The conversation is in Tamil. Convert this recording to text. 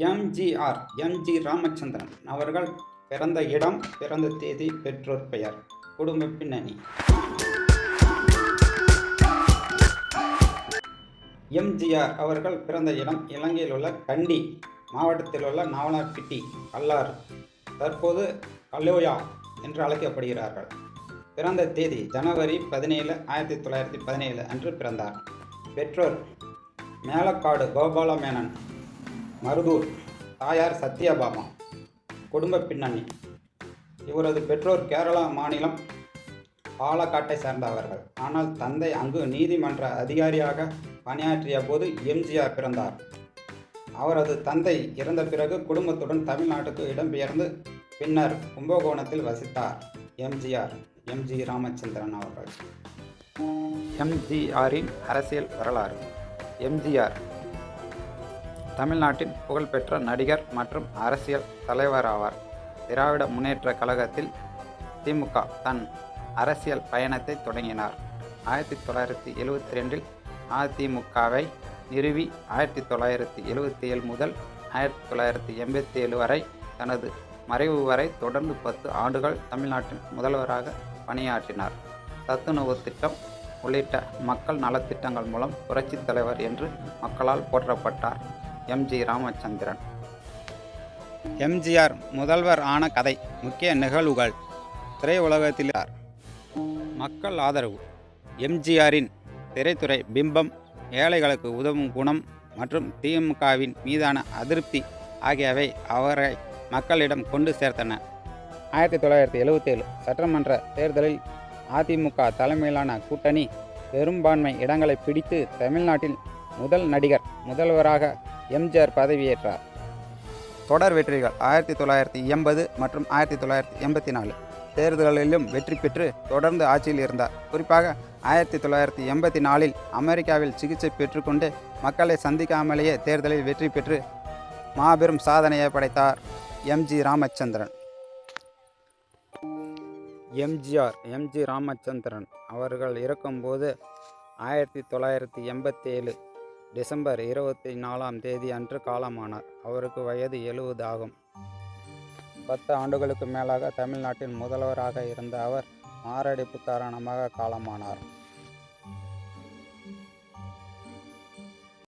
எம்.ஜி. ராமச்சந்திரன் அவர்கள் பிறந்த இடம், பிறந்த தேதி, பெற்றோர் பெயர், குடும்ப பின்னணி. எம்.ஜி.ஆர். அவர்கள் பிறந்த இடம் இலங்கையில் உள்ள கண்டி மாவட்டத்தில் உள்ள நாவலப்பிட்டி கல்லாறு, தற்போது கலோயா என்று அழைக்கப்படுகிறார்கள். பிறந்த தேதி ஜனவரி 17, 1917 அன்று பிறந்தார். பெற்றோர் மேலக்காடு கோபால மேனன், மருதூர், தாயார் சத்யபாமா. குடும்ப பின்னணி. இவரது பெற்றோர் கேரளா மாநிலம் பாலக்காட்டை சேர்ந்தவர்கள். ஆனால் தந்தை அங்கு நீதிமன்ற அதிகாரியாக பணியாற்றிய போது எம்.ஜி.ஆர். பிறந்தார். அவரது தந்தை இறந்த பிறகு குடும்பத்துடன் தமிழ்நாட்டுக்கு இடம்பெயர்ந்து பின்னர் கும்பகோணத்தில் வசித்தார். எம்.ஜி. ராமச்சந்திரன் அவர்கள். எம்.ஜி.ஆரின் அரசியல் வரலாறு. எம்.ஜி.ஆர். தமிழ்நாட்டின் புகழ்பெற்ற நடிகர் மற்றும் அரசியல் தலைவர் ஆவார். திராவிட முன்னேற்ற கழகத்தில் திமுக தன் அரசியல் பயணத்தை தொடங்கினார். 1972 அதிமுகவை நிறுவி 1977 முதல் 1987 வரை தனது மறைவு வரை தொடர்ந்து 10 ஆண்டுகள் தமிழ்நாட்டின் முதல்வராக பணியாற்றினார். சத்துணவு திட்டம் உள்ளிட்ட மக்கள் நலத்திட்டங்கள் மூலம் புரட்சித் தலைவர் என்று மக்களால் போற்றப்பட்டார் எம்.ஜி. ராமச்சந்திரன். எம்.ஜி.ஆர். முதல்வர் ஆன கதை, முக்கிய நிகழ்வுகள், திரையுலகத்தில் மக்கள் ஆதரவு. எம்.ஜி.ஆரின் திரைத்துறை பிம்பம், ஏழைகளுக்கு உதவும் குணம் மற்றும் திமுகவின் மீதான அதிருப்தி ஆகியவை அவரை மக்களிடம் கொண்டு சேர்த்தன. 1977 சட்டமன்ற தேர்தலில் அதிமுக தலைமையிலான கூட்டணி பெரும்பான்மை இடங்களை பிடித்து தமிழ்நாட்டில் முதல் நடிகர் முதல்வராக எம்.ஜி.ஆர். பதவியேற்றார். தொடர் வெற்றிகள். 1980 மற்றும் 1984 தேர்தல்களிலும் வெற்றி பெற்று தொடர்ந்து ஆட்சியில் இருந்தார். குறிப்பாக 1984 அமெரிக்காவில் சிகிச்சை பெற்றுக்கொண்டு மக்களை சந்திக்காமலேயே தேர்தலில் வெற்றி பெற்று மாபெரும் சாதனையை படைத்தார் எம்.ஜி. ராமச்சந்திரன். எம்.ஜி. ராமச்சந்திரன் அவர்கள் இறக்கும்போது 1987 டிசம்பர் 24 அன்று காலமானார். அவருக்கு வயது 70 ஆகும். 10 ஆண்டுகளுக்கு மேலாக தமிழ்நாட்டின் முதல்வராக இருந்த அவர் மாரடைப்பு காரணமாக காலமானார்.